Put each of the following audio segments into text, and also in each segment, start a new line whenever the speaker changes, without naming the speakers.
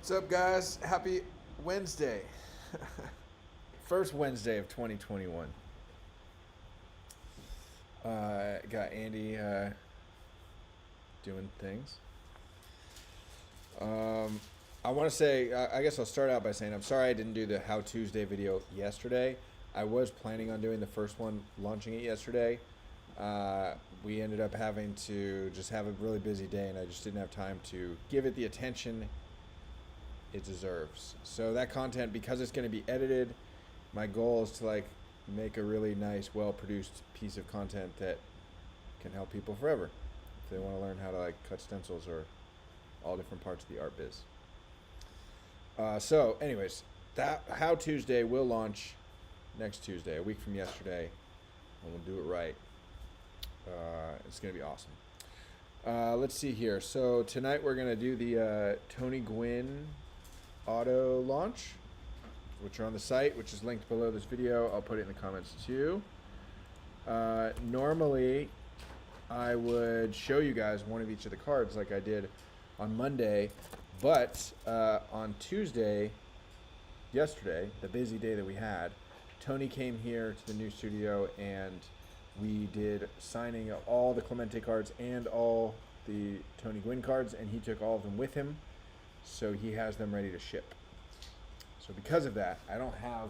What's up, guys? Happy Wednesday. First Wednesday of 2021. Got Andy doing things. I want to say, I guess I'll start out by saying I'm sorry I didn't do the How Tuesday video yesterday. I was planning on doing the first one, launching it yesterday. We ended up having to just have a really busy day, and I just didn't have time to give it the attention it deserves. So that content, because it's going to be edited, my goal is to make a really nice, well-produced piece of content that can help people forever if they want to learn how to cut stencils or all different parts of the art biz. So anyways, that How Tuesday will launch next Tuesday, a week from yesterday, and we'll do it right. It's going to be awesome. Let's see here. So tonight we're going to do the Tony Gwynn auto launch, which are on the site, which is linked below this video. I'll put it in the comments too. Normally, I would show you guys one of each of the cards like I did on Monday, but on Tuesday, yesterday, the busy day that we had, Tony came here to the new studio and we did signing of all the Clemente cards and all the Tony Gwynn cards, and he took all of them with him. So he has them ready to ship. So because of that, I don't have.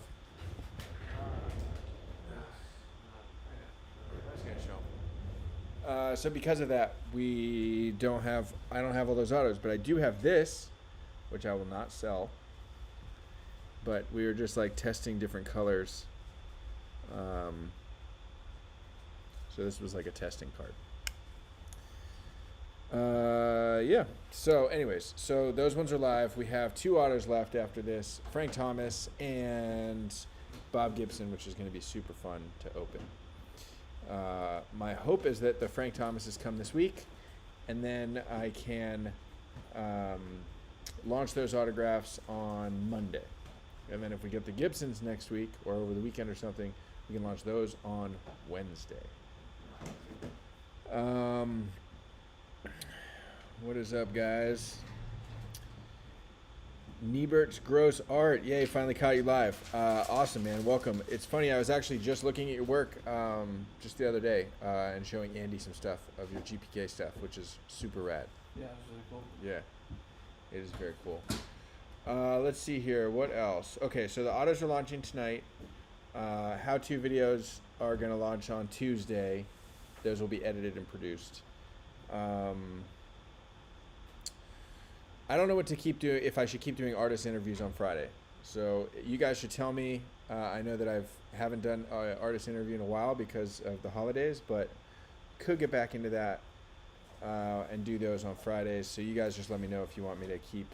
So because of that, I don't have all those autos, but I do have this, which I will not sell. But we were just testing different colors. So this was a testing card. Yeah. So anyways, so those ones are live. We have 2 autos left after this, Frank Thomas and Bob Gibson, which is going to be super fun to open. My hope is that the Frank Thomases come this week, and then I can launch those autographs on Monday. And then if we get the Gibsons next week or over the weekend or something, we can launch those on Wednesday. What is up, guys? Niebert's Gross Art. Yay, finally caught you live. Awesome, man. Welcome. It's funny, I was actually just looking at your work just the other day and showing Andy some stuff of your GPK stuff, which is super rad.
Yeah, it's really cool.
Yeah, it is very cool. Let's see here. What else? Okay, so the autos are launching tonight. How-to videos are going to launch on Tuesday. Those will be edited and produced. I don't know what to keep doing, if I should keep doing artist interviews on Friday. So you guys should tell me. I know that I haven't done an artist interview in a while because of the holidays, but could get back into that and do those on Fridays. So you guys just let me know if you want me to keep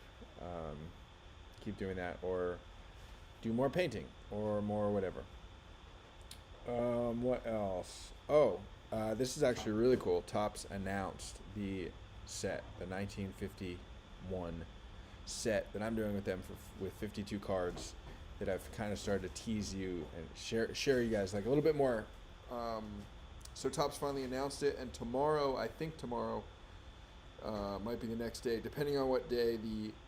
doing that or do more painting or more whatever. What else? Oh, this is actually really cool. Topps announced the set, the 1951 set that I'm doing with them with 52 cards that I've kind of started to tease you and share you guys a little bit more. So Topps finally announced it, and I think tomorrow might be the next day, depending on what day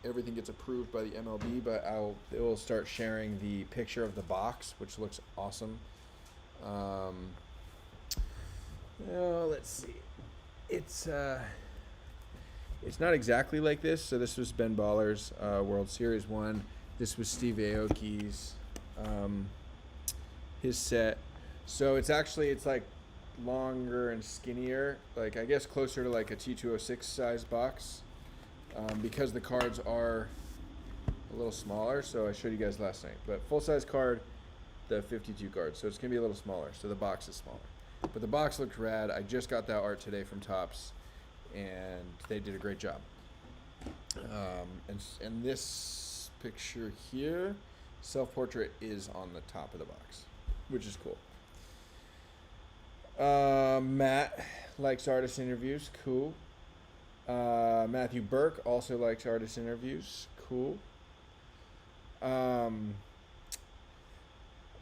everything gets approved by the MLB. But it will start sharing the picture of the box, which looks awesome. Let's see. It's not exactly like this. So this was Ben Baller's World Series one. This was Steve Aoki's his set. So it's longer and skinnier, I guess closer to a T206 size box, because the cards are a little smaller. So I showed you guys last night, but full size card, the 52 cards. So it's gonna be a little smaller. So the box is smaller, but the box looks rad. I just got that art today from Topps, and they did a great job. And this picture here, self-portrait, is on the top of the box, which is cool. Matt likes artist interviews. Cool. Matthew Burke also likes artist interviews. Cool.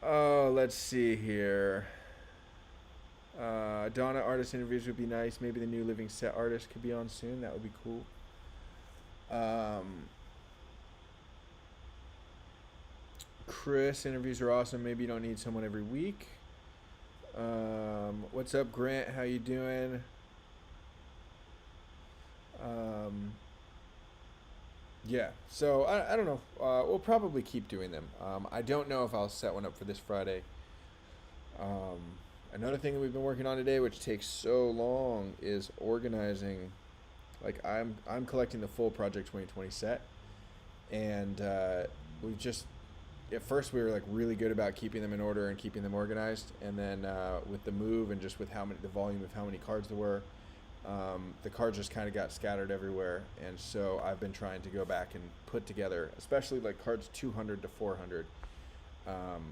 Let's see here. Donna artist interviews would be nice. Maybe the new living set artist could be on soon. That would be cool. Chris, interviews are awesome. Maybe you don't need someone every week. What's up, Grant? How you doing? Yeah, so I don't know. We'll probably keep doing them. I don't know if I'll set one up for this Friday. Another thing that we've been working on today, which takes so long, is organizing. Like I'm collecting the full Project 2020 set, and we've just at first we were like really good about keeping them in order and keeping them organized, and then with the move and just with the volume of how many cards there were. The cards just kind of got scattered everywhere, and so I've been trying to go back and put together, especially like cards 200 to 400.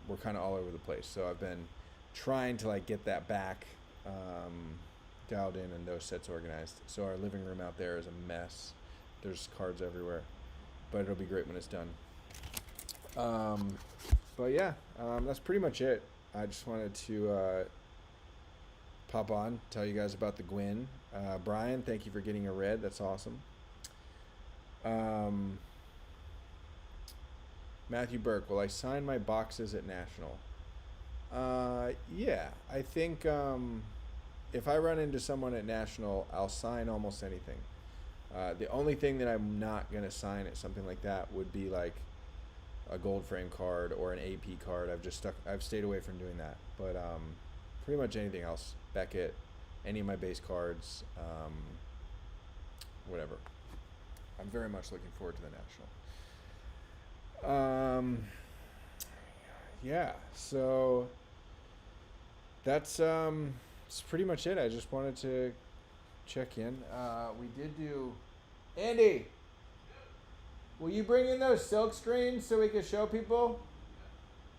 We're kind of all over the place, so I've been trying to like get that back dialed in and those sets organized. So our living room out there is a mess. There's cards everywhere, but it'll be great when it's done. But yeah, that's pretty much it. I just wanted to pop on, tell you guys about the Gwynn. Brian, thank you for getting a red. That's awesome. Matthew Burke, will I sign my boxes at National? Yeah, I think if I run into someone at National, I'll sign almost anything. The only thing that I'm not going to sign at something like that would be like a gold frame card or an AP card. I've stayed away from doing that. But pretty much anything else. Beckett, any of my base cards, whatever. I'm very much looking forward to the National. Yeah, so that's pretty much it. I just wanted to check in. We did do... Andy, will you bring in those silk screens so we can show people?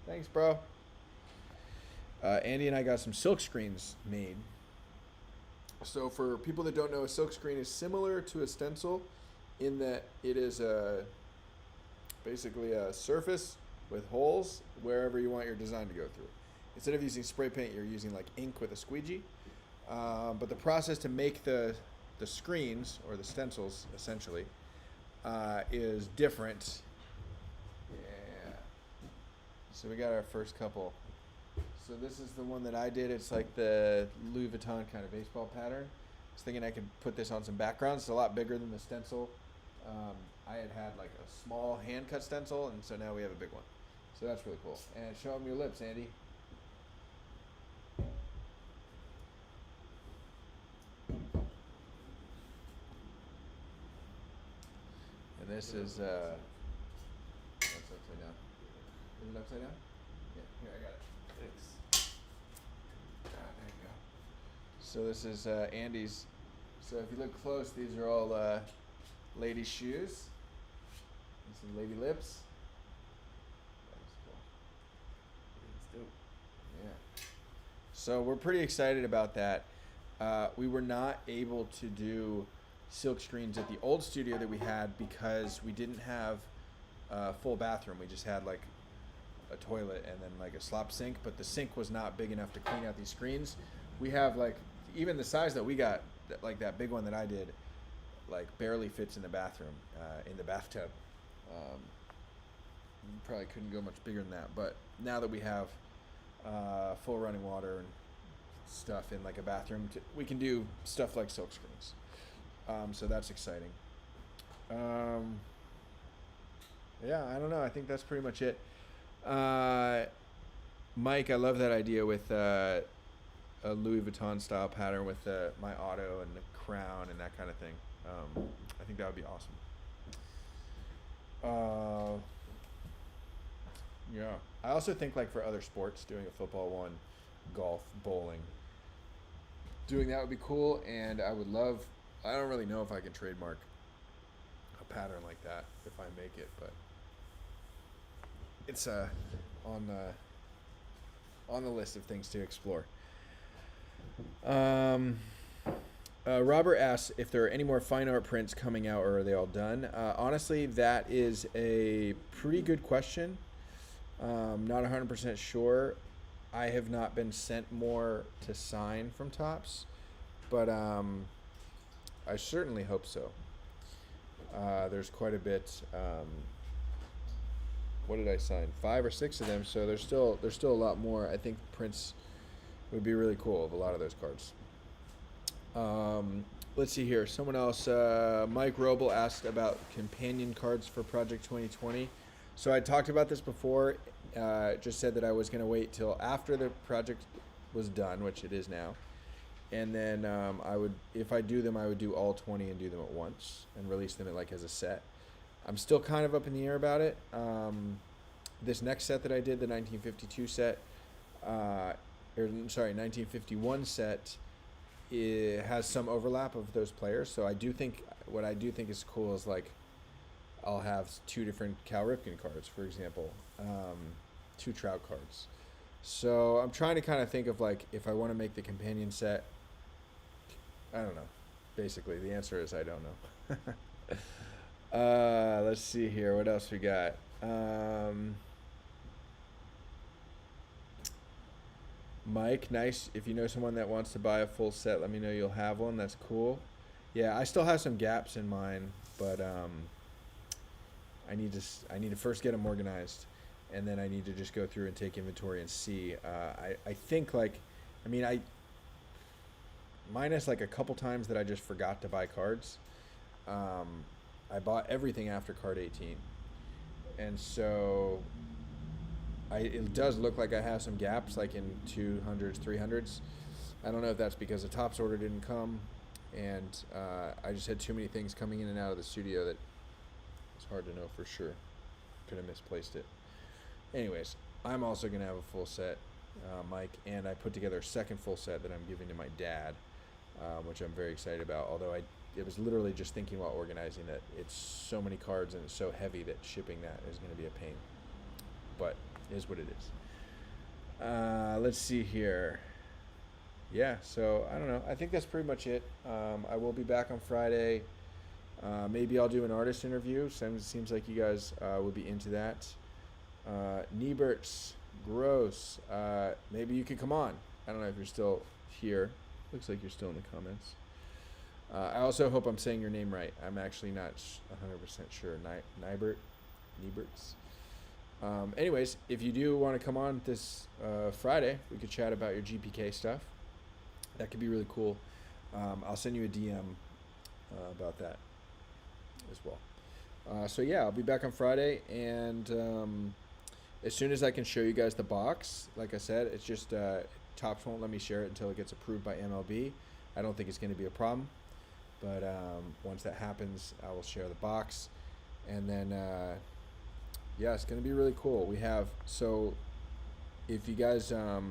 Thanks, bro. Andy and I got some silk screens made. So for people that don't know, a silk screen is similar to a stencil in that it is basically a surface with holes wherever you want your design to go through. Instead of using spray paint, you're using like ink with a squeegee. But the process to make the screens, or the stencils essentially, is different. Yeah. So we got our first couple. So this is the one that I did. It's like the Louis Vuitton kind of baseball pattern. I was thinking I could put this on some backgrounds. It's a lot bigger than the stencil. I had like a small hand cut stencil, and so now we have a big one. So that's really cool. And show them your lips, Andy. And this is what's upside down? Is it upside down? Yeah, here I got it. Thanks. There you go. So this is Andy's. So if you look close, these are all lady shoes and some lady lips. That was cool. Yeah. So we're pretty excited about that. We were not able to do silk screens at the old studio that we had because we didn't have a full bathroom. We just had like a toilet and then like a slop sink, but the sink was not big enough to clean out these screens. We have like, even the size that we got, like that big one that I did, like barely fits in the bathroom, in the bathtub. Probably couldn't go much bigger than that, but now that we have full running water and stuff in like a bathroom, we can do stuff like silk screens. So that's exciting. Yeah, I don't know. I think that's pretty much it. Mike, I love that idea with a Louis Vuitton style pattern with my auto and the crown and that kind of thing. I think that would be awesome. Yeah. I also think like for other sports, doing a football one, golf, bowling, doing that would be cool. And I would love, I don't really know if I can trademark a pattern like that if I make it, but it's on the list of things to explore. Robert asks if there are any more fine art prints coming out, or are they all done? Honestly, that is a pretty good question. Not 100% sure. I have not been sent more to sign from Topps, but I certainly hope so. There's quite a bit what did I sign? 5 or 6 of them. So there's still a lot more. I think prints would be really cool of a lot of those cards. Let's see here. Someone else, Mike Roble asked about companion cards for Project 2020. So I talked about this before. Just said that I was going to wait till after the project was done, which it is now. And then I would, if I do them, I would do all 20 and do them at once and release them like as a set. I'm still kind of up in the air about it. This next set that I did, the 1952 set, 1951 set, it has some overlap of those players. So I do think, what I do think is cool is like, I'll have 2 different Cal Ripken cards, for example, 2 Trout cards. So I'm trying to kind of think of like, if I want to make the companion set, I don't know. Basically, the answer is I don't know. Let's see here. What else we got? Mike, nice. If you know someone that wants to buy a full set, let me know you'll have one. That's cool. Yeah, I still have some gaps in mine, but I need to first get them organized, and then I need to just go through and take inventory and see. I think like, I mean, minus like a couple times that I just forgot to buy cards. I bought everything after card 18, and so it does look like I have some gaps, like in 200s, 300s. I don't know if that's because the Topps order didn't come, and I just had too many things coming in and out of the studio that it's hard to know for sure. Could have misplaced it. Anyways, I'm also going to have a full set, Mike, and I put together a second full set that I'm giving to my dad, which I'm very excited about, although it was literally just thinking while organizing that it's so many cards and it's so heavy that shipping that is going to be a pain. But it is what it is. Let's see here. Yeah, so I don't know. I think that's pretty much it. I will be back on Friday. Maybe I'll do an artist interview. Seems like you guys would be into that. Niebert's gross. Maybe you could come on. I don't know if you're still here. Looks like you're still in the comments. I also hope I'm saying your name right. I'm actually not 100% sure. Niebert's. Anyways, if you do want to come on this Friday, we could chat about your GPK stuff. That could be really cool. I'll send you a DM about that as well. So yeah, I'll be back on Friday, and as soon as I can show you guys the box, like I said, it's just Topps won't let me share it until it gets approved by MLB. I don't think it's going to be a problem, but once that happens, I will share the box, and then yeah, it's going to be really cool. We have, so if you guys are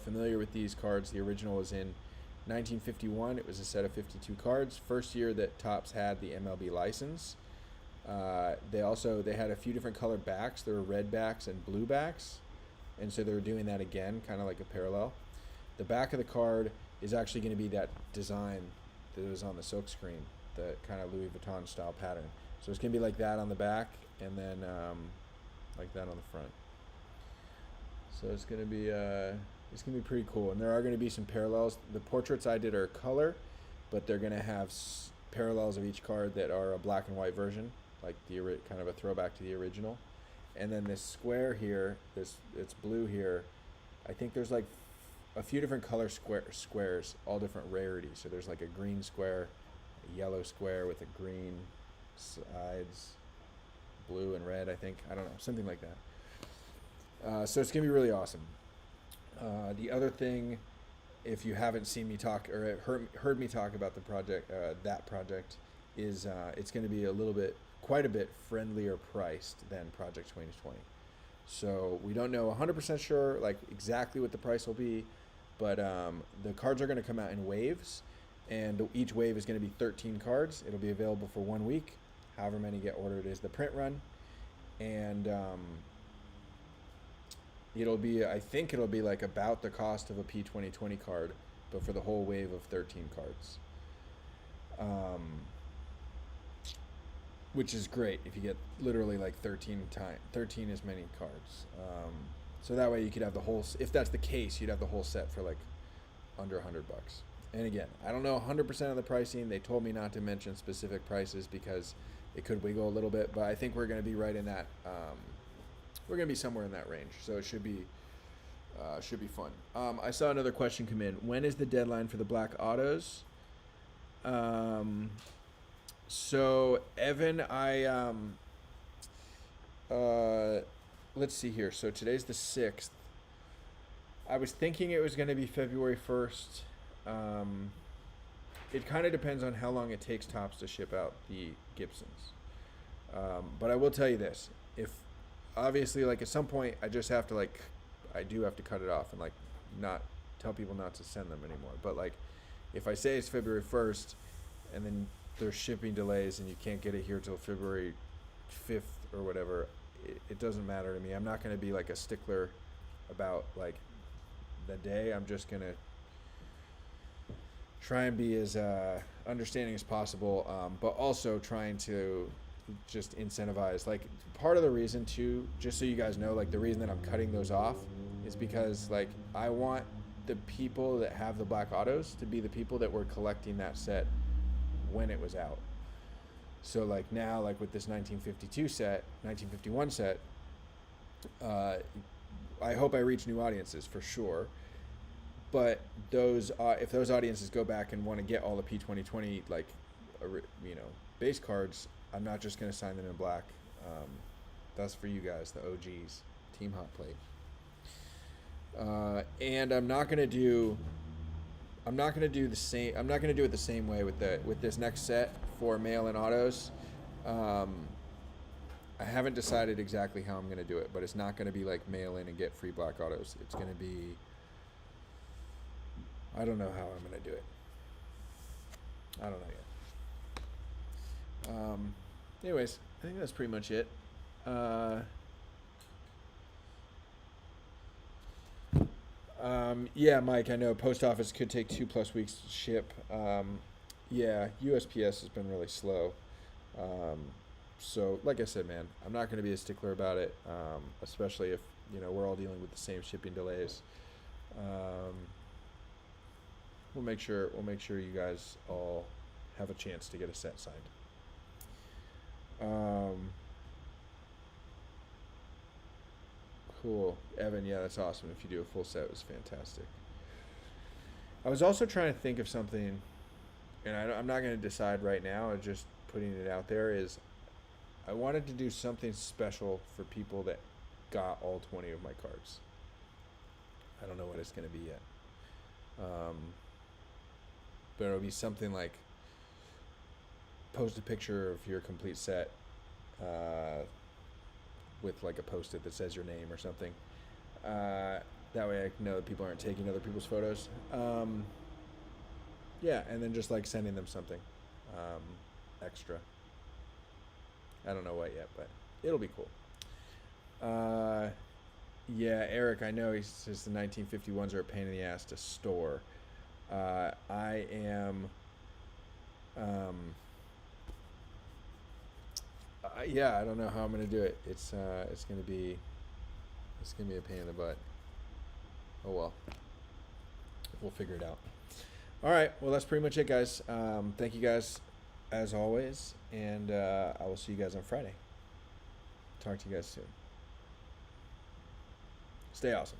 familiar with these cards, the original was in 1951. It was a set of 52 cards. First year that Topps had the MLB license. They had a few different colored backs. There were red backs and blue backs, and so they were doing that again, kind of like a parallel. The back of the card is actually going to be that design that was on the silk screen, the kind of Louis Vuitton style pattern. So it's going to be like that on the back, and then like that on the front. So it's going to be pretty cool, and there are going to be some parallels. The portraits I did are color, but they're going to have parallels of each card that are a black and white version, like the kind of a throwback to the original. And then this square here, it's blue here. I think there's like a few different color squares, all different rarities. So there's like a green square, a yellow square with a green sides, blue and red, I think. I don't know, something like that. So it's going to be really awesome. The other thing, if you haven't seen me talk or heard me talk about the project, that project, is it's going to be quite a bit friendlier priced than Project 2020. So we don't know 100% sure like exactly what the price will be, but the cards are going to come out in waves, and each wave is going to be 13 cards. It'll be available for 1 week. However many get ordered is the print run, and I think it'll be like about the cost of a P2020 card, but for the whole wave of 13 cards. Which is great if you get literally like 13 as many cards. So that way you could have the whole, if that's the case, you'd have the whole set for like under $100. And again, I don't know 100% of the pricing. They told me not to mention specific prices because it could wiggle a little bit, but I think we're going to be right in that we're gonna be somewhere in that range, so it should be fun. I saw another question come in. When is the deadline for the black autos? So Evan, let's see here. So today's the 6th. I was thinking it was going to be February 1st. It kind of depends on how long it takes Topps to ship out the Gibsons. But I will tell you this. If obviously, like, at some point I just have to, like, I do have to cut it off and, like, not tell people not to send them anymore. But, like, if I say it's February 1st and then there's shipping delays and you can't get it here till February 5th or whatever, it doesn't matter to me. I'm not going to be, like, a stickler about, like, the day. I'm just going to try and be as understanding as possible, but also trying to just incentivize. Like, part of the reason too, just so you guys know, like, the reason that I'm cutting those off is because, like, I want the people that have the black autos to be the people that were collecting that set when it was out. So, like, now, like, with this 1951 set, I hope I reach new audiences for sure. But those, if those audiences go back and want to get all the P2020, like, base cards, I'm not just going to sign them in black. That's for you guys, the OGs, Team Hot Plate. And I'm not going to do the same. I'm not going to do it the same way with this next set for mail-in autos. I haven't decided exactly how I'm going to do it, but it's not going to be like mail in and get free black autos. It's going to be, I don't know how I'm going to do it. I don't know yet. Anyways, I think that's pretty much it. Yeah, Mike, I know post office could take 2+ weeks to ship. Yeah, USPS has been really slow. So, like I said, man, I'm not going to be a stickler about it, especially if, we're all dealing with the same shipping delays. We'll make sure you guys all have a chance to get a set signed. Cool. Evan, yeah, that's awesome. If you do a full set, it was fantastic. I was also trying to think of something, and I'm not going to decide right now, I'm just putting it out there, is I wanted to do something special for people that got all 20 of my cards. I don't know what it's going to be yet. But it'll be something like post a picture of your complete set with like a post-it that says your name or something. That way I know that people aren't taking other people's photos. Yeah, and then just like sending them something extra. I don't know what yet, but it'll be cool. Yeah, Eric, I know he says the 1951s are a pain in the ass to store. I am, yeah, I don't know how I'm gonna do it. It's gonna be a pain in the butt. Oh well, we'll figure it out. All right, well, that's pretty much it, guys. Thank you guys as always, and I will see you guys on Friday. Talk to you guys soon. Stay awesome.